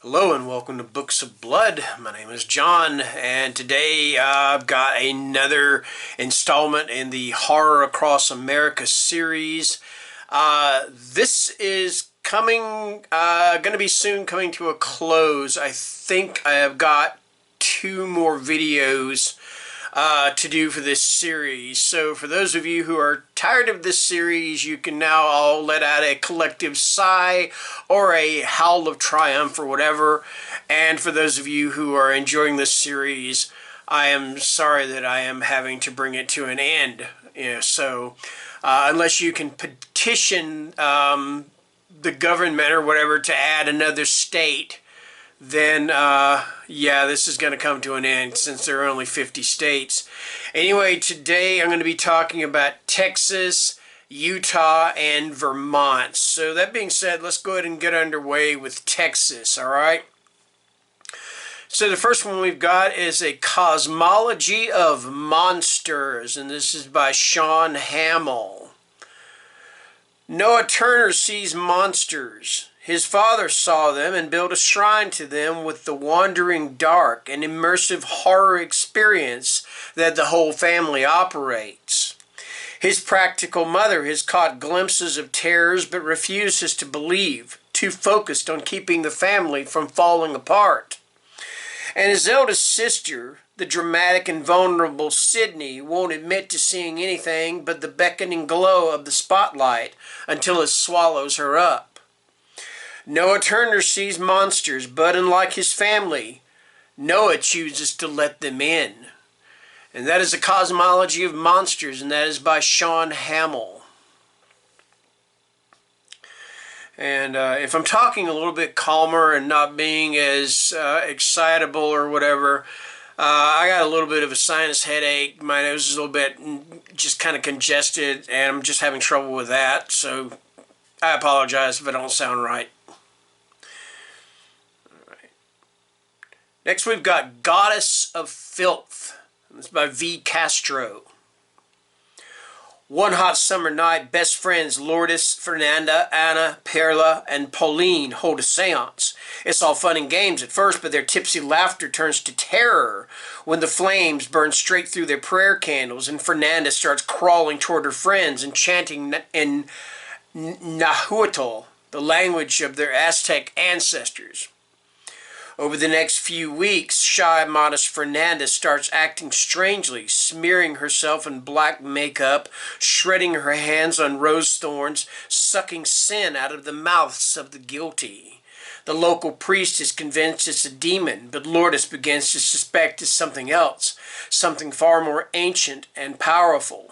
Hello and welcome to Books of Blood. My name is John, and today I've got another installment in the Horror Across America series. This is going to be soon coming to a close. I think I have got 2 more videos to do for this series. So for those of you who are tired of this series, you can now all let out a collective sigh or a howl of triumph or whatever. And for those of you who are enjoying this series, I am sorry that I am having to bring it to an end. So unless you can petition the government or whatever to add another state, then yeah, this is going to come to an end since there are only 50 states. Anyway, today I'm going to be talking about Texas, Utah, and Vermont. So that being said, let's go ahead and get underway with Texas, all right? So the first one we've got is a Cosmology of Monsters, and this is by Sean Hamill. Noah Turner sees monsters. His father saw them and built a shrine to them with the wandering dark, an immersive horror experience that the whole family operates. His practical mother has caught glimpses of terrors but refuses to believe, too focused on keeping the family from falling apart. And his eldest sister, the dramatic and vulnerable Sydney, won't admit to seeing anything but the beckoning glow of the spotlight until it swallows her up. Noah Turner sees monsters, but unlike his family, Noah chooses to let them in. And that is a Cosmology of Monsters, and that is by Sean Hamill. And if I'm talking a little bit calmer and not being as excitable or whatever, I got a little bit of a sinus headache. My nose is a little bit just kind of congested, and I'm just having trouble with that. So I apologize if I don't sound right. Next we've got Goddess of Filth. This is by V. Castro. One hot summer night, best friends Lourdes, Fernanda, Anna, Perla, and Pauline hold a seance. It's all fun and games at first, but their tipsy laughter turns to terror when the flames burn straight through their prayer candles and Fernanda starts crawling toward her friends and chanting in Nahuatl, the language of their Aztec ancestors. Over the next few weeks, shy, modest Fernanda starts acting strangely, smearing herself in black makeup, shredding her hands on rose thorns, sucking sin out of the mouths of the guilty. The local priest is convinced it's a demon, but Lourdes begins to suspect it's something else, something far more ancient and powerful.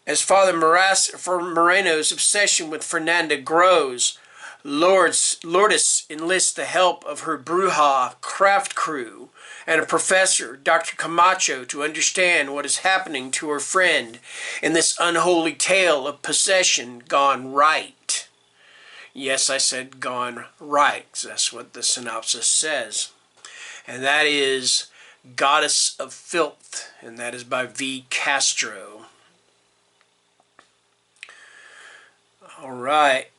As Father Moreno's obsession with Fernanda grows, Lourdes enlists the help of her Bruja craft crew and a professor, Dr. Camacho, to understand what is happening to her friend in this unholy tale of possession gone right. Yes, I said gone right, 'cause that's what the synopsis says. And that is Goddess of Filth, and that is by V. Castro. All right.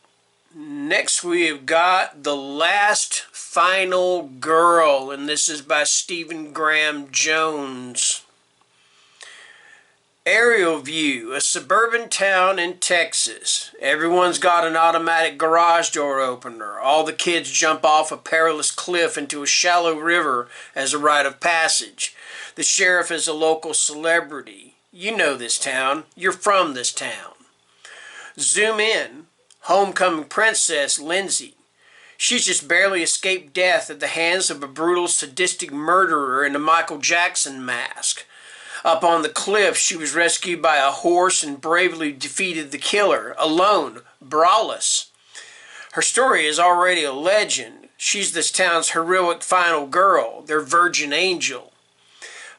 Next we've got The Last Final Girl, and this is by Stephen Graham Jones. Aerial view, a suburban town in Texas. Everyone's got an automatic garage door opener. All the kids jump off a perilous cliff into a shallow river as a rite of passage. The sheriff is a local celebrity. You know this town. You're from this town. Zoom in. Homecoming princess Lindsay. She's just barely escaped death at the hands of a brutal, sadistic murderer in a Michael Jackson mask. Up on the cliff, she was rescued by a horse and bravely defeated the killer, alone, braless. Her story is already a legend. She's this town's heroic final girl, their virgin angel.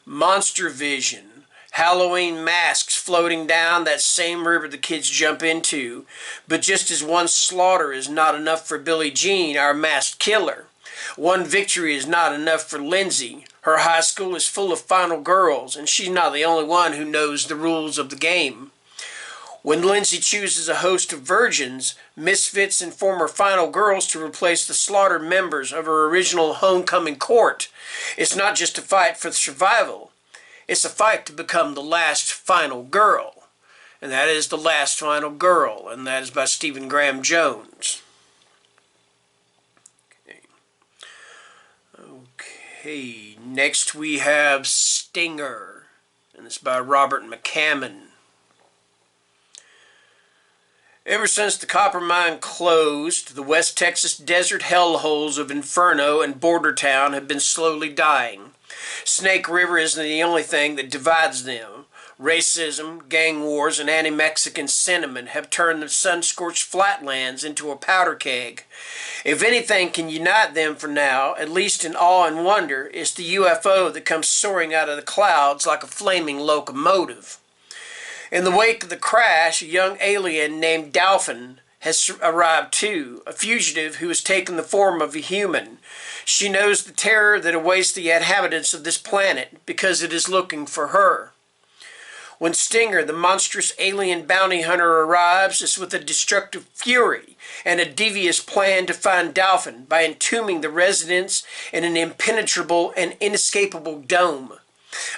Monster vision. Halloween masks floating down that same river the kids jump into. But just as one slaughter is not enough for Billie Jean, our masked killer, one victory is not enough for Lindsay. Her high school is full of final girls, and she's not the only one who knows the rules of the game. When Lindsay chooses a host of virgins, misfits, and former final girls to replace the slaughtered members of her original homecoming court, it's not just a fight for survival, it's a fight to become the last final girl. And that is The Last Final Girl, and that is by Stephen Graham Jones. Okay, next we have Stinger, and it's by Robert McCammon. Ever since the copper mine closed, the West Texas desert hellholes of Inferno and Bordertown have been slowly dying. Snake River isn't the only thing that divides them. Racism, gang wars, and anti-Mexican sentiment have turned the sun-scorched flatlands into a powder keg. If anything can unite them for now, at least in awe and wonder, it's the UFO that comes soaring out of the clouds like a flaming locomotive. In the wake of the crash, a young alien named Dolphin has arrived too, a fugitive who has taken the form of a human. She knows the terror that awaits the inhabitants of this planet because it is looking for her. When Stinger, the monstrous alien bounty hunter, arrives, it's with a destructive fury and a devious plan to find Dolphin by entombing the residents in an impenetrable and inescapable dome.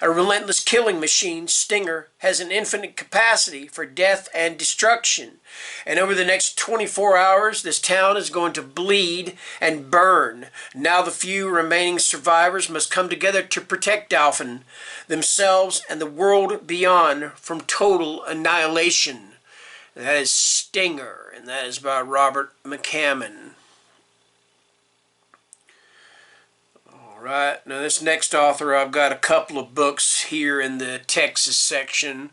A relentless killing machine, Stinger has an infinite capacity for death and destruction. And over the next 24 hours, this town is going to bleed and burn. Now the few remaining survivors must come together to protect Dolphin, themselves, and the world beyond from total annihilation. And that is Stinger, and that is by Robert McCammon. Right, now this next author, I've got a couple of books here in the Texas section.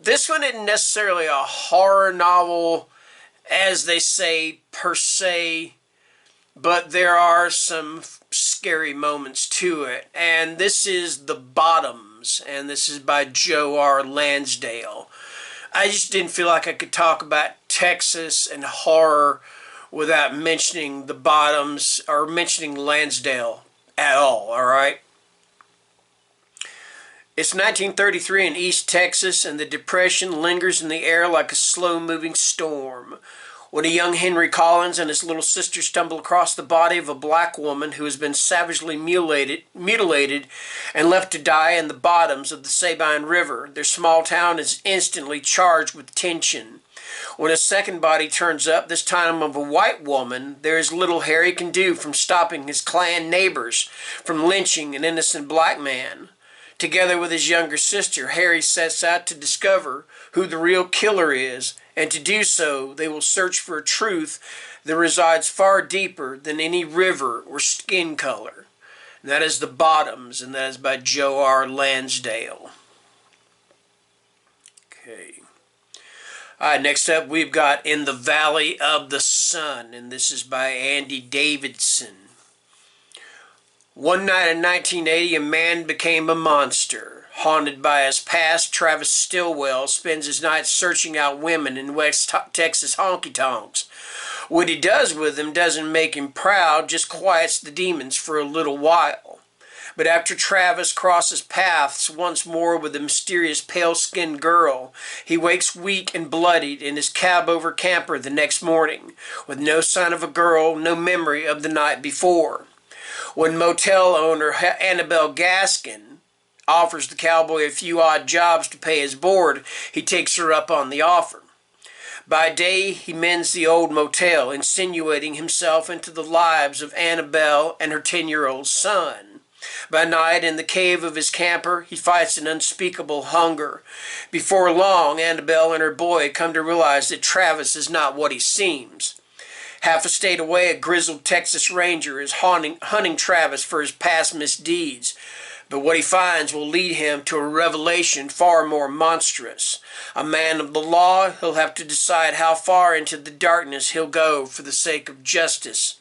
This one isn't necessarily a horror novel, as they say, per se, but there are some scary moments to it. And this is The Bottoms, and this is by Joe R. Lansdale. I just didn't feel like I could talk about Texas and horror without mentioning The Bottoms or mentioning Lansdale at all, alright? It's 1933 in East Texas, and the Depression lingers in the air like a slow-moving storm. When a young Henry Collins and his little sister stumble across the body of a black woman who has been savagely mutilated and left to die in the bottoms of the Sabine River, their small town is instantly charged with tension. When a second body turns up, this time of a white woman, there is little Harry can do from stopping his Klan neighbors from lynching an innocent black man. Together with his younger sister, Harry sets out to discover who the real killer is, and to do so, they will search for a truth that resides far deeper than any river or skin color. And that is The Bottoms, and that is by Joe R. Lansdale. Okay. Alright, next up we've got In the Valley of the Sun, and this is by Andy Davidson. One night in 1980, a man became a monster. Haunted by his past, Travis Stillwell spends his nights searching out women in West Texas honky-tonks. What he does with them doesn't make him proud, just quiets the demons for a little while. But after Travis crosses paths once more with a mysterious pale-skinned girl, he wakes weak and bloodied in his cab-over camper the next morning, with no sign of a girl, no memory of the night before. When motel owner Annabelle Gaskin offers the cowboy a few odd jobs to pay his board, he takes her up on the offer. By day, he mends the old motel, insinuating himself into the lives of Annabelle and her 10-year-old son. By night, in the cave of his camper, he fights an unspeakable hunger. Before long, Annabelle and her boy come to realize that Travis is not what he seems. Half a state away, a grizzled Texas Ranger is hunting Travis for his past misdeeds. But what he finds will lead him to a revelation far more monstrous. A man of the law, he'll have to decide how far into the darkness he'll go for the sake of justice.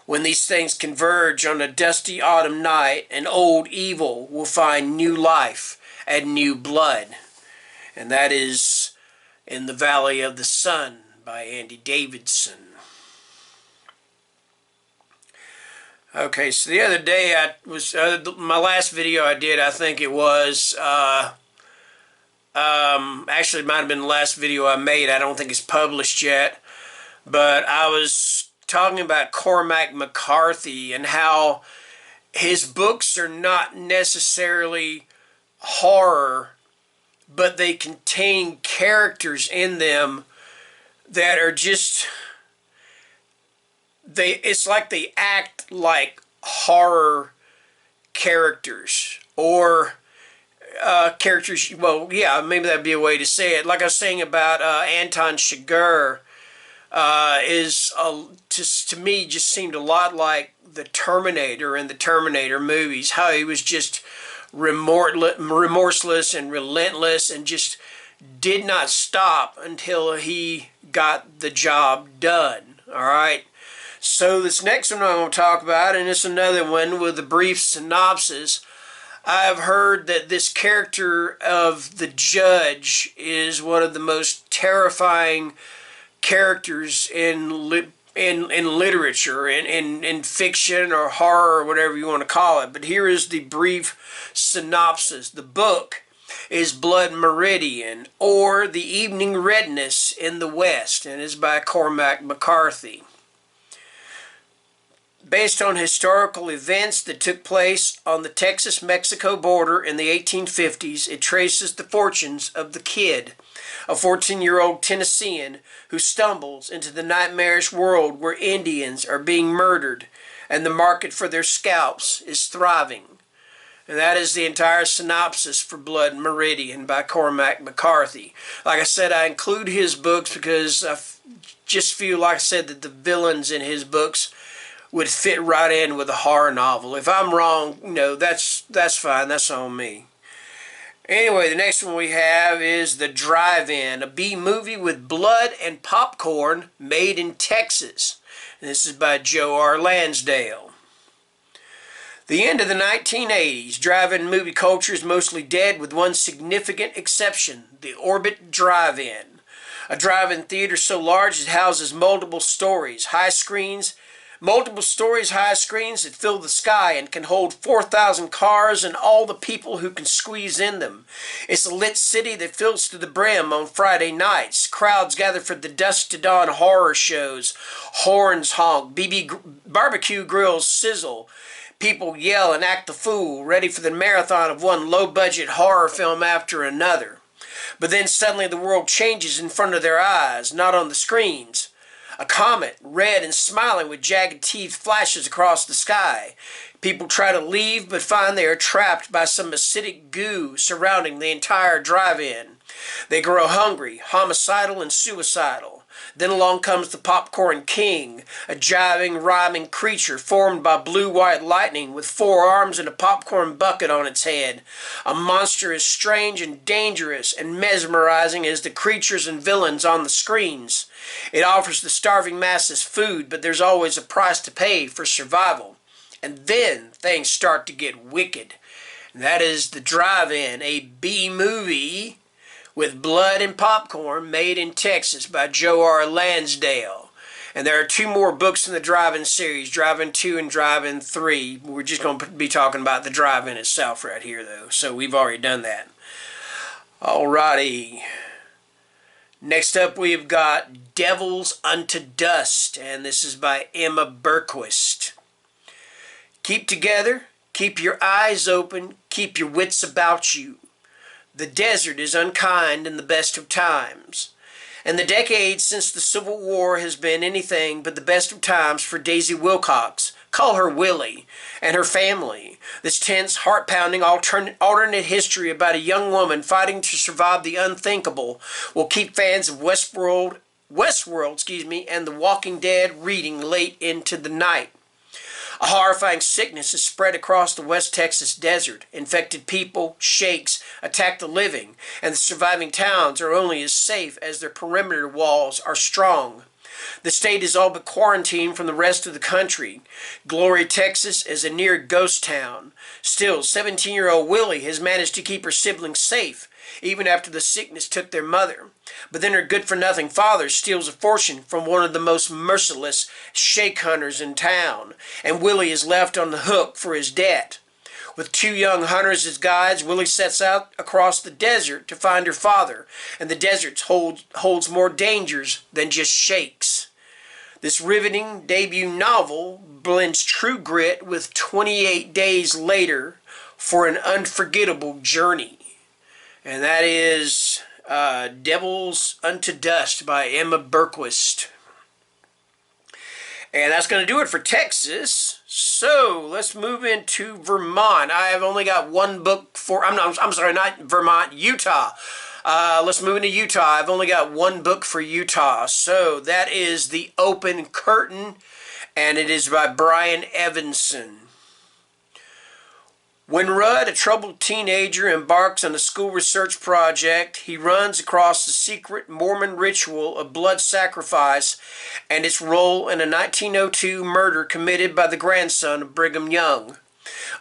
When these things converge on a dusty autumn night, an old evil will find new life and new blood. And that is In the Valley of the Sun by Andy Davidson. Okay, so the other day my last video I did, I think it was, Actually, it might have been the last video I made. I don't think it's published yet. But I was talking about Cormac McCarthy and how his books are not necessarily horror, but they contain characters in them that are just, it's like they act like horror characters, or characters, well, yeah, maybe that'd be a way to say it. Like I was saying about Anton Chigurh, just to me just seemed a lot like the Terminator in the Terminator movies, how he was just remorseless and relentless and just did not stop until he got the job done. Alright, so this next one I'm going to talk about, and it's another one with a brief synopsis. I've heard that this character of the judge is one of the most terrifying characters in literature, in fiction or horror or whatever you want to call it. But here is the brief synopsis. The book is Blood Meridian, or The Evening Redness in the West, and is by Cormac McCarthy. Based on historical events that took place on the Texas-Mexico border in the 1850s, it traces the fortunes of the Kid, a 14-year-old Tennessean who stumbles into the nightmarish world where Indians are being murdered and the market for their scalps is thriving. And that is the entire synopsis for Blood Meridian by Cormac McCarthy. Like I said, I include his books because I just feel, like I said, that the villains in his books would fit right in with a horror novel. If I'm wrong, that's fine. That's on me. Anyway, the next one we have is The Drive-In, a B-movie with blood and popcorn made in Texas. And this is by Joe R. Lansdale. The end of the 1980s, drive-in movie culture is mostly dead with one significant exception, the Orbit Drive-In. A drive-in theater so large it houses multiple stories, high screens that fill the sky and can hold 4,000 cars and all the people who can squeeze in them. It's a lit city that fills to the brim on Friday nights. Crowds gather for the dusk to dawn horror shows. Horns honk, barbecue grills sizzle. People yell and act the fool, ready for the marathon of one low-budget horror film after another. But then suddenly the world changes in front of their eyes, not on the screens. A comet, red and smiling with jagged teeth, flashes across the sky. People try to leave but find they are trapped by some acidic goo surrounding the entire drive-in. They grow hungry, homicidal, and suicidal. Then along comes the Popcorn King, a jiving, rhyming creature formed by blue-white lightning with 4 arms and a popcorn bucket on its head. A monster as strange and dangerous and mesmerizing as the creatures and villains on the screens. It offers the starving masses food, but there's always a price to pay for survival. And then things start to get wicked. And that is The Drive-In, a B-movie with blood and popcorn made in Texas by Joe R. Lansdale. And there are 2 more books in the Drive-In series, Drive-In 2 and Drive-In 3. We're just going to be talking about the Drive-In itself right here, though. So we've already done that. Alrighty. Next up we've got Devils Unto Dust, and this is by Emma Berquist. Keep together, keep your eyes open, keep your wits about you. The desert is unkind in the best of times, and the decades since the Civil War has been anything but the best of times for Daisy Wilcox, call her Willie, and her family. This tense, heart-pounding alternate history about a young woman fighting to survive the unthinkable will keep fans of Westworld, and The Walking Dead reading late into the night. A horrifying sickness is spread across the West Texas desert. Infected people, shakes, attack the living, and the surviving towns are only as safe as their perimeter walls are strong. The state is all but quarantined from the rest of the country. Glory, Texas is a near ghost town. Still, 17-year-old Willie has managed to keep her siblings safe, even after the sickness took their mother. But then her good-for-nothing father steals a fortune from one of the most merciless shake hunters in town, and Willie is left on the hook for his debt. With 2 young hunters as guides, Willie sets out across the desert to find her father, and the desert holds more dangers than just shakes. This riveting debut novel blends true grit with 28 Days Later for an unforgettable journey. And that is Devils Unto Dust by Emma Berquist. And that's going to do it for Texas. So let's move into Vermont. I have only got one book for, I'm sorry, not Vermont, Utah. Let's move into Utah. I've only got one book for Utah. So that is The Open Curtain, and it is by Brian Evanson. When Rudd, a troubled teenager, embarks on a school research project, he runs across the secret Mormon ritual of blood sacrifice and its role in a 1902 murder committed by the grandson of Brigham Young.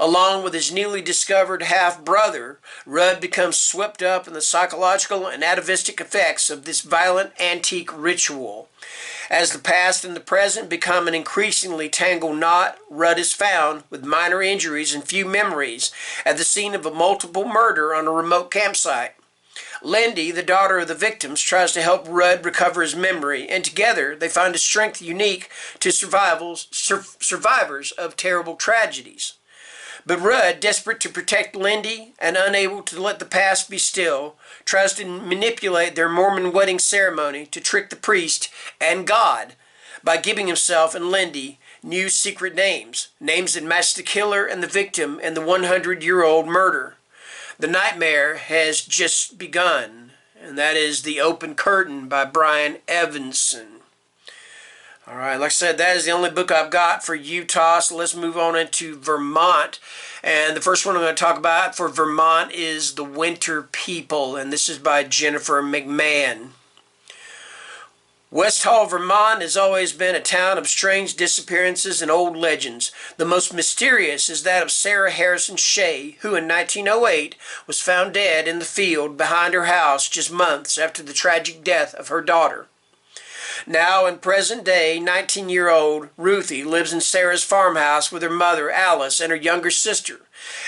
Along with his newly discovered half-brother, Rudd becomes swept up in the psychological and atavistic effects of this violent antique ritual. As the past and the present become an increasingly tangled knot, Rudd is found, with minor injuries and few memories, at the scene of a multiple murder on a remote campsite. Lindy, the daughter of the victims, tries to help Rudd recover his memory, and together they find a strength unique to survivors of terrible tragedies. But Rudd, desperate to protect Lindy and unable to let the past be still, tries to manipulate their Mormon wedding ceremony to trick the priest and God by giving himself and Lindy new secret names that match the killer and the victim in the 100-year-old murder. The nightmare has just begun, and that is The Open Curtain by Brian Evanson. All right, like I said, that is the only book I've got for Utah, so let's move on into Vermont. And the first one I'm going to talk about for Vermont is The Winter People, and this is by Jennifer McMahon. West Hall, Vermont has always been a town of strange disappearances and old legends. The most mysterious is that of Sarah Harrison Shea, who in 1908 was found dead in the field behind her house just months after the tragic death of her daughter. Now, in present day, 19-year-old Ruthie lives in Sarah's farmhouse with her mother, Alice, and her younger sister.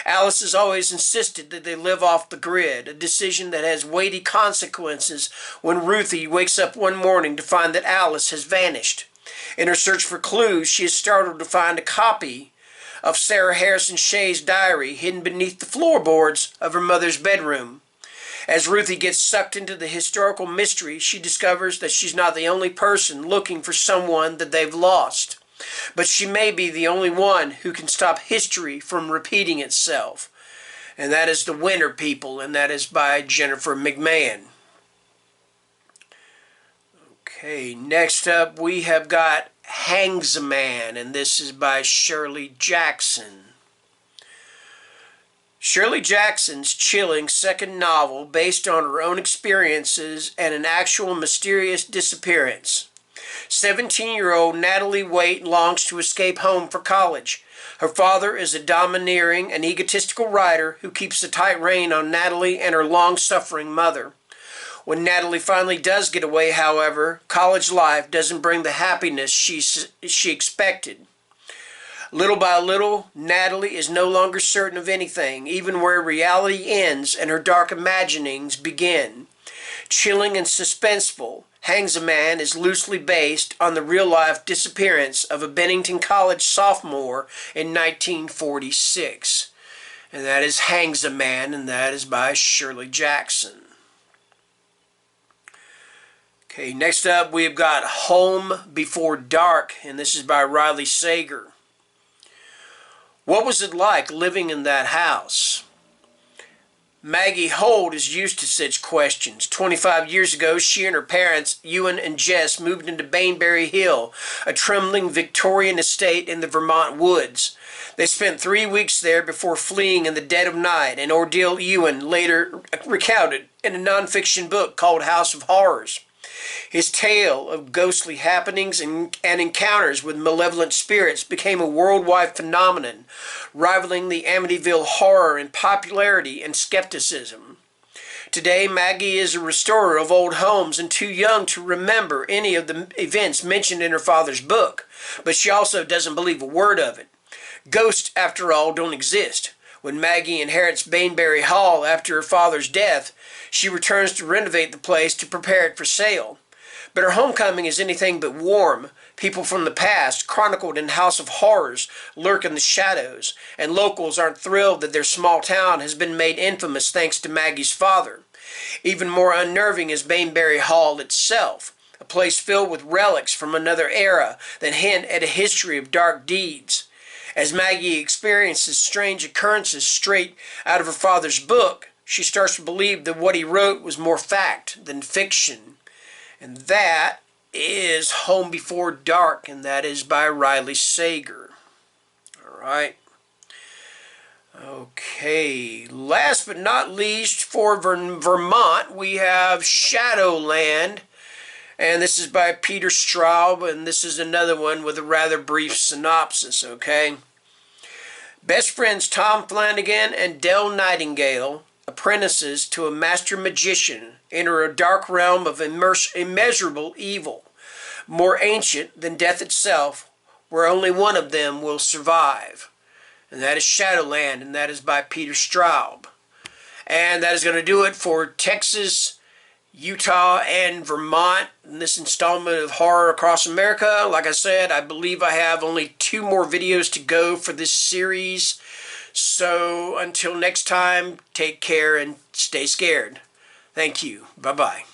Alice has always insisted that they live off the grid, a decision that has weighty consequences when Ruthie wakes up one morning to find that Alice has vanished. In her search for clues, she is startled to find a copy of Sarah Harrison Shea's diary hidden beneath the floorboards of her mother's bedroom. As Ruthie gets sucked into the historical mystery, she discovers that she's not the only person looking for someone that they've lost. But she may be the only one who can stop history from repeating itself. And that is The Winter People, and that is by Jennifer McMahon. Okay, next up we have got Hangs a Man, and this is by Shirley Jackson. Shirley Jackson's chilling second novel based on her own experiences and an actual mysterious disappearance. 17-year-old Natalie Waite longs to escape home for college. Her father is a domineering and egotistical writer who keeps a tight rein on Natalie and her long-suffering mother. When Natalie finally does get away, however, college life doesn't bring the happiness she expected. Little by little, Natalie is no longer certain of anything, even where reality ends and her dark imaginings begin. Chilling and suspenseful, Hangs a Man is loosely based on the real-life disappearance of a Bennington College sophomore in 1946. And that is Hangs a Man, and that is by Shirley Jackson. Okay, next up we've got Home Before Dark, and this is by Riley Sager. What was it like living in that house? Maggie Holt is used to such questions. 25 years ago, she and her parents, Ewan and Jess, moved into Bainbury Hill, a trembling Victorian estate in the Vermont woods. They spent 3 weeks there before fleeing in the dead of night, an ordeal Ewan later recounted in a nonfiction book called House of Horrors. His tale of ghostly happenings and encounters with malevolent spirits became a worldwide phenomenon, rivaling the Amityville horror in popularity and skepticism. Today, Maggie is a restorer of old homes and too young to remember any of the events mentioned in her father's book, but she also doesn't believe a word of it. Ghosts, after all, don't exist. When Maggie inherits Baneberry Hall after her father's death, she returns to renovate the place to prepare it for sale. But her homecoming is anything but warm. People from the past, chronicled in House of Horrors, lurk in the shadows, and locals aren't thrilled that their small town has been made infamous thanks to Maggie's father. Even more unnerving is Baneberry Hall itself, a place filled with relics from another era that hint at a history of dark deeds. As Maggie experiences strange occurrences straight out of her father's book, she starts to believe that what he wrote was more fact than fiction. And that is Home Before Dark, and that is by Riley Sager. All right. Okay, last but not least, for Vermont, we have Shadowland, and this is by Peter Straub, and this is another one with a rather brief synopsis, okay? Best friends Tom Flanagan and Dell Nightingale, apprentices to a master magician, enter a dark realm of immeasurable evil, more ancient than death itself, where only one of them will survive. And that is Shadowland, and that is by Peter Straub. And that is going to do it for Texas, Utah, and Vermont in this installment of Horror Across America. Like I said, I believe I have only 2 more videos to go for this series. So until next time, take care and stay scared. Thank you. Bye-bye.